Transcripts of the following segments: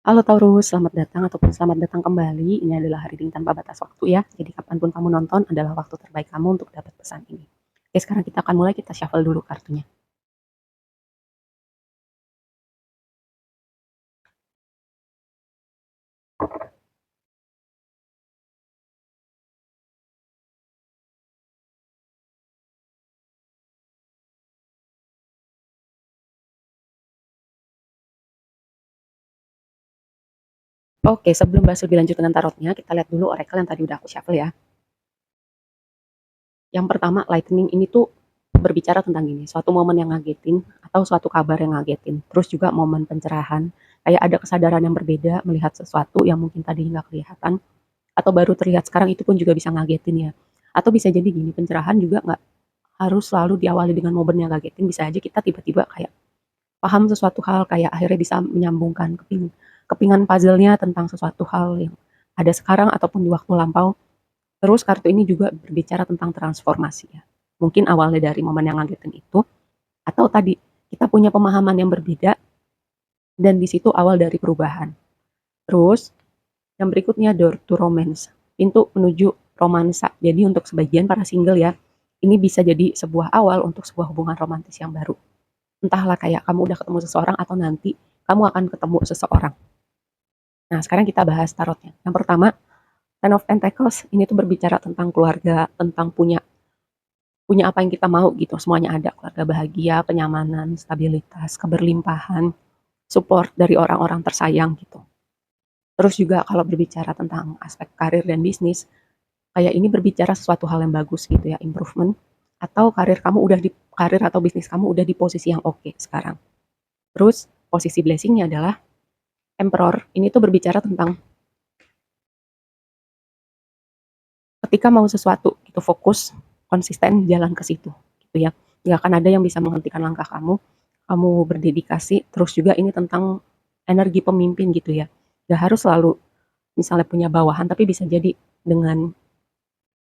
Halo Taurus, selamat datang ataupun selamat datang kembali. Ini adalah hari ini tanpa batas waktu ya. Jadi kapanpun kamu nonton adalah waktu terbaik kamu untuk dapat pesan ini. Oke, sekarang kita akan mulai, kita shuffle dulu kartunya. Oke, sebelum bahas lebih lanjut dengan tarotnya, kita lihat dulu oracle yang tadi udah aku shuffle ya. Yang pertama, lightning ini tuh berbicara tentang gini, suatu momen yang ngagetin atau suatu kabar yang ngagetin. Terus juga momen pencerahan, kayak ada kesadaran yang berbeda melihat sesuatu yang mungkin tadi nggak kelihatan atau baru terlihat sekarang, itu pun juga bisa ngagetin ya. Atau bisa jadi gini, pencerahan juga nggak harus selalu diawali dengan momen yang ngagetin, bisa aja kita tiba-tiba kayak paham sesuatu hal, kayak akhirnya bisa menyambungkan kepingan puzzle-nya tentang sesuatu hal yang ada sekarang ataupun di waktu lampau. Terus kartu ini juga berbicara tentang transformasi ya. Mungkin awalnya dari momen yang ngagetin itu, atau tadi kita punya pemahaman yang berbeda dan di situ awal dari perubahan. Terus yang berikutnya, door to romance, pintu menuju romansa. Jadi untuk sebagian para single ya, ini bisa jadi sebuah awal untuk sebuah hubungan romantis yang baru. Entahlah kayak kamu udah ketemu seseorang atau nanti kamu akan ketemu seseorang. Nah, sekarang kita bahas tarotnya. Yang pertama, Ten of Pentacles, ini tuh berbicara tentang keluarga, tentang punya punya apa yang kita mau gitu. Semuanya ada, keluarga bahagia, kenyamanan, stabilitas, keberlimpahan, support dari orang-orang tersayang gitu. Terus juga kalau berbicara tentang aspek karir dan bisnis, kayak ini berbicara sesuatu hal yang bagus gitu ya, improvement, atau karir atau bisnis kamu udah di posisi yang oke sekarang. Terus posisi blessingnya adalah Emperor. Ini tuh berbicara tentang ketika mau sesuatu itu fokus, konsisten jalan ke situ gitu ya. Nggak akan ada yang bisa menghentikan langkah kamu. Kamu berdedikasi, terus juga ini tentang energi pemimpin gitu ya. Nggak harus selalu misalnya punya bawahan, tapi bisa jadi dengan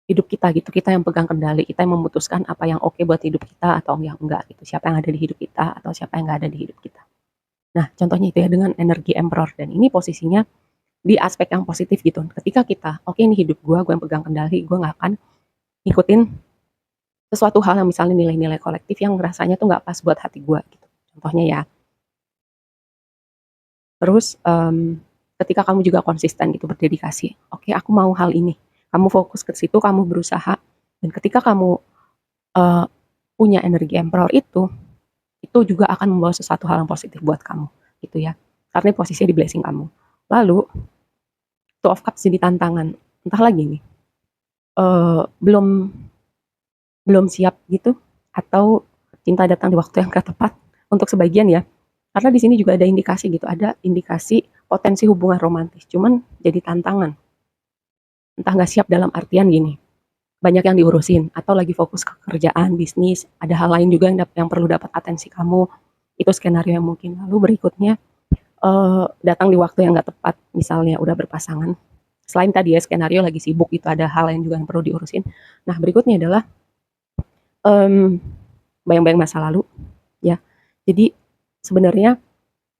hidup kita gitu. Kita yang pegang kendali, kita yang memutuskan apa yang oke buat hidup kita atau yang enggak gitu. Siapa yang ada di hidup kita atau siapa yang enggak ada di hidup kita. Nah, contohnya itu ya dengan energi Emperor, dan ini posisinya di aspek yang positif gitu. Ketika kita, oke ini hidup gue yang pegang kendali, gue nggak akan ngikutin sesuatu hal yang misalnya nilai-nilai kolektif yang rasanya tuh nggak pas buat hati gue gitu. Contohnya ya. Terus ketika kamu juga konsisten gitu berdedikasi, oke aku mau hal ini. Kamu fokus ke situ, kamu berusaha, dan ketika kamu uh, punya energi emperor itu juga akan membawa sesuatu hal yang positif buat kamu gitu ya. Karena posisinya di blessing kamu. Lalu two of cups jadi tantangan. Entah lagi nih, belum belum siap gitu, atau cinta datang di waktu yang gak tepat untuk sebagian ya. Karena di sini juga ada indikasi gitu, ada indikasi potensi hubungan romantis, cuman jadi tantangan. Entah nggak siap dalam artian gini, banyak yang diurusin, atau lagi fokus ke kerjaan, bisnis, ada hal lain juga yang perlu dapat atensi kamu, itu skenario yang mungkin. Lalu berikutnya, datang di waktu yang nggak tepat, misalnya udah berpasangan. Selain tadi ya, skenario lagi sibuk, itu ada hal lain juga yang perlu diurusin. Nah, berikutnya adalah um, bayang-bayang masa lalu, ya. Jadi sebenarnya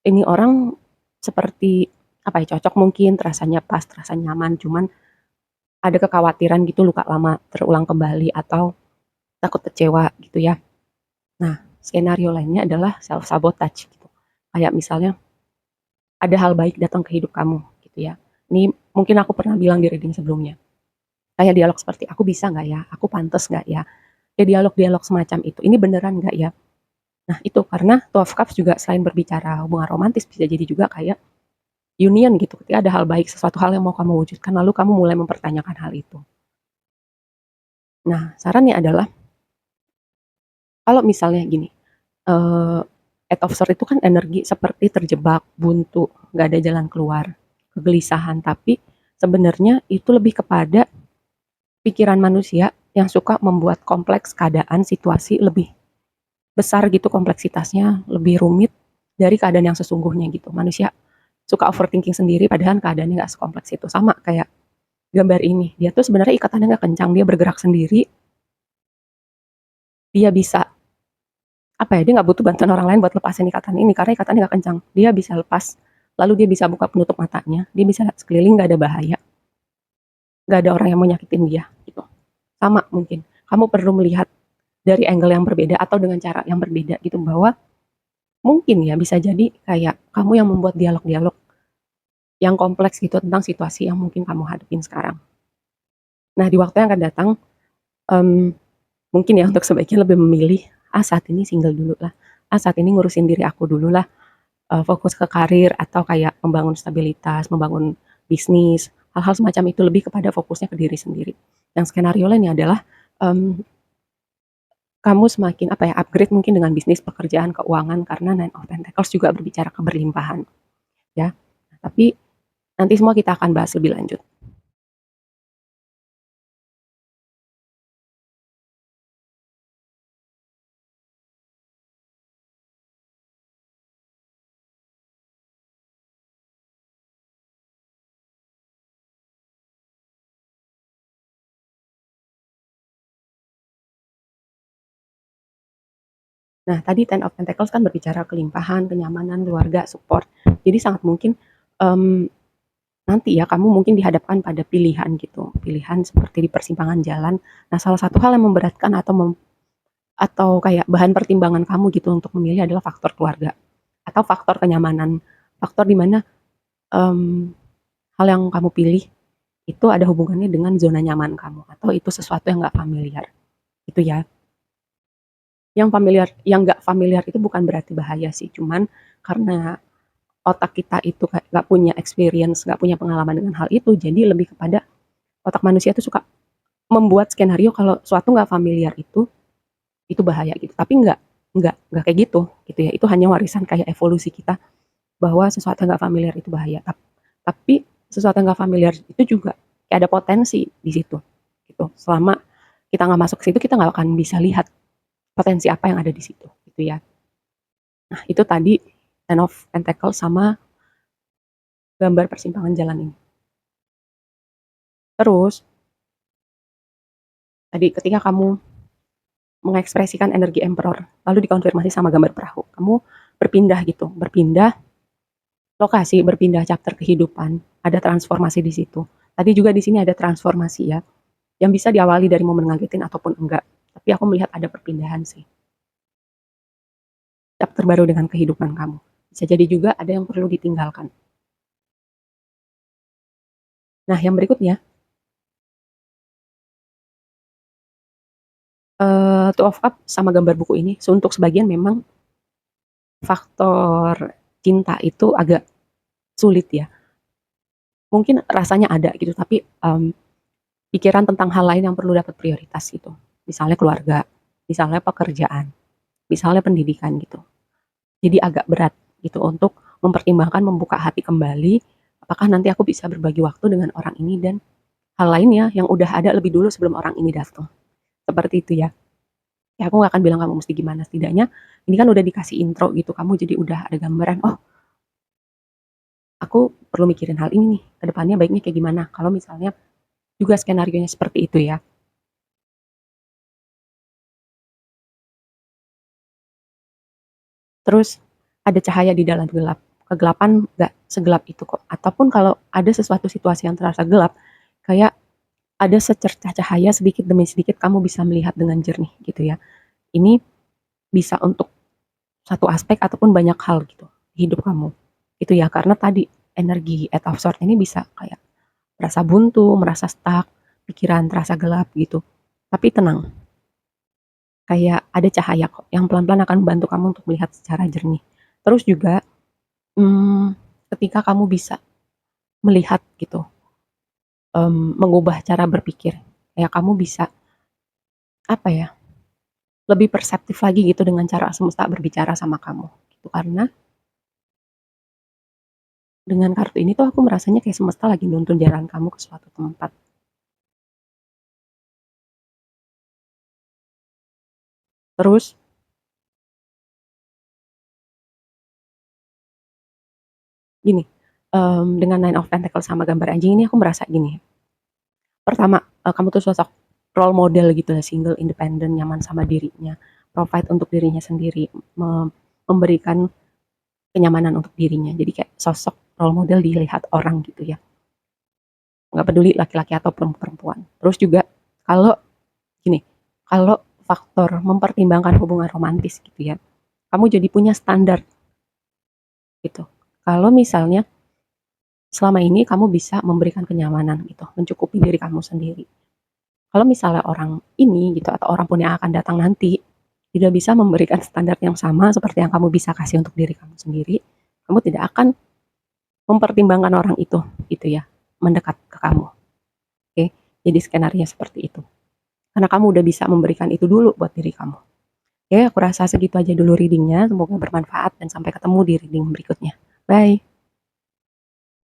ini orang seperti apa ya, cocok mungkin, rasanya pas, terasa nyaman, cuman ada kekhawatiran gitu luka lama terulang kembali atau takut kecewa gitu ya. Nah, skenario lainnya adalah self sabotage gitu. Kayak misalnya ada hal baik datang ke hidup kamu gitu ya. Ini mungkin aku pernah bilang di reading sebelumnya. Kayak dialog seperti aku bisa nggak ya, aku pantas nggak ya, kayak dialog-dialog semacam itu. Ini beneran nggak ya? Nah itu karena Two of Cups juga selain berbicara hubungan romantis, bisa jadi juga kayak union gitu. Ketika ada hal baik, sesuatu hal yang mau kamu wujudkan, lalu kamu mulai mempertanyakan hal itu. Nah sarannya adalah kalau misalnya gini, eh Eight of Swords itu kan energi seperti terjebak, buntu, nggak ada jalan keluar, kegelisahan. Tapi sebenarnya itu lebih kepada pikiran manusia yang suka membuat kompleks keadaan, situasi lebih besar gitu kompleksitasnya, lebih rumit dari keadaan yang sesungguhnya gitu. Manusia suka overthinking sendiri padahal keadaannya nggak sekompleks itu. Sama kayak gambar ini, dia tuh sebenarnya ikatannya nggak kencang, dia bergerak sendiri, dia bisa apa ya, dia nggak butuh bantuan orang lain buat lepasin ikatan ini karena ikatannya nggak kencang, dia bisa lepas lalu dia bisa buka penutup matanya, dia bisa lihat sekeliling nggak ada bahaya, nggak ada orang yang mau nyakitin dia gitu. Sama mungkin kamu perlu melihat dari angle yang berbeda atau dengan cara yang berbeda gitu, bahwa mungkin ya bisa jadi kayak kamu yang membuat dialog-dialog yang kompleks gitu tentang situasi yang mungkin kamu hadapin sekarang. Nah, di waktu yang akan datang, mmm, mungkin ya untuk sebaiknya lebih memilih, saat ini single dulu lah, saat ini ngurusin diri aku dulu lah, fokus ke karir atau kayak membangun stabilitas, membangun bisnis, hal-hal semacam itu, lebih kepada fokusnya ke diri sendiri. Yang skenario lainnya adalah, mmm, kamu semakin apa ya, upgrade mungkin dengan bisnis, pekerjaan, keuangan, karena Nine of Pentacles juga berbicara keberlimpahan ya. Tapi nanti semua kita akan bahas lebih lanjut. Nah, tadi Ten of Pentacles kan berbicara kelimpahan, kenyamanan, keluarga, support. Jadi sangat mungkin, mmm, nanti ya kamu mungkin dihadapkan pada pilihan gitu, pilihan seperti di persimpangan jalan. Nah, salah satu hal yang memberatkan atau kayak bahan pertimbangan kamu gitu untuk memilih adalah faktor keluarga atau faktor kenyamanan, faktor di mana, mmm, hal yang kamu pilih itu ada hubungannya dengan zona nyaman kamu atau itu sesuatu yang nggak familiar, itu ya. Yang nggak familiar itu bukan berarti bahaya sih, cuman karena otak kita itu kayak nggak punya experience, nggak punya pengalaman dengan hal itu, jadi lebih kepada otak manusia itu suka membuat skenario kalau suatu nggak familiar itu bahaya gitu. Tapi nggak kayak gitu ya. Itu hanya warisan kayak evolusi kita bahwa sesuatu yang nggak familiar itu bahaya. Tapi sesuatu yang nggak familiar itu juga kayak ada potensi di situ gitu. Selama kita nggak masuk ke situ, kita nggak akan bisa lihat potensi apa yang ada di situ gitu ya. Nah, itu tadi Ten of Pentacles sama gambar persimpangan jalan ini. Terus tadi ketika kamu mengekspresikan energi Emperor, lalu dikonfirmasi sama gambar perahu, kamu berpindah gitu, berpindah lokasi, berpindah chapter kehidupan, ada transformasi di situ. Tadi juga di sini ada transformasi ya, yang bisa diawali dari momen ngagetin ataupun enggak. Tapi aku melihat ada perpindahan sih. Chapter baru dengan kehidupan kamu. Bisa jadi juga ada yang perlu ditinggalkan. Nah, yang berikutnya, Two of Cups sama gambar buku ini, untuk sebagian memang faktor cinta itu agak sulit ya. Mungkin rasanya ada gitu, tapi pikiran tentang hal lain yang perlu dapat prioritas gitu. Misalnya keluarga, misalnya pekerjaan, misalnya pendidikan gitu. Jadi agak berat gitu untuk mempertimbangkan membuka hati kembali, apakah nanti aku bisa berbagi waktu dengan orang ini dan hal lainnya yang udah ada lebih dulu sebelum orang ini datang. Seperti itu ya. Ya aku nggak akan bilang kamu mesti gimana, setidaknya ini kan udah dikasih intro gitu, kamu jadi udah ada gambaran, oh aku perlu mikirin hal ini nih, ke depannya baiknya kayak gimana. Kalau misalnya juga skenarionya seperti itu ya. Terus ada cahaya di dalam gelap. Kegelapan nggak segelap itu kok. Ataupun kalau ada sesuatu situasi yang terasa gelap, kayak ada secercah cahaya sedikit demi sedikit kamu bisa melihat dengan jernih gitu ya. Ini bisa untuk satu aspek ataupun banyak hal gitu di hidup kamu. Itu ya, karena tadi energi Eight of Swords ini bisa kayak merasa buntu, merasa stuck, pikiran terasa gelap gitu. Tapi tenang, kayak ada cahaya kok yang pelan-pelan akan membantu kamu untuk melihat secara jernih. Terus juga ketika kamu bisa melihat gitu, mengubah cara berpikir, kayak kamu bisa apa ya, lebih perseptif lagi gitu dengan cara semesta berbicara sama kamu gitu. Karena dengan kartu ini tuh aku merasanya kayak semesta lagi nuntun jalan kamu ke suatu tempat. Terus gini, dengan Nine of Pentacles sama gambar anjing ini aku merasa gini, pertama, kamu tuh sosok role model gitu ya, single, independent, nyaman sama dirinya, provide untuk dirinya sendiri, memberikan kenyamanan untuk dirinya. Jadi kayak sosok role model dilihat orang gitu ya. Nggak peduli laki-laki ataupun perempuan. Terus juga kalau gini, kalau faktor mempertimbangkan hubungan romantis gitu ya, kamu jadi punya standar gitu. Kalau misalnya selama ini kamu bisa memberikan kenyamanan gitu, mencukupi diri kamu sendiri. Kalau misalnya orang ini gitu atau orang pun yang akan datang nanti tidak bisa memberikan standar yang sama seperti yang kamu bisa kasih untuk diri kamu sendiri, kamu tidak akan mempertimbangkan orang itu gitu ya, mendekat ke kamu. Oke, jadi skenario seperti itu. Karena kamu udah bisa memberikan itu dulu buat diri kamu. Oke, aku rasa segitu aja dulu readingnya. Semoga bermanfaat dan sampai ketemu di reading berikutnya. Bye.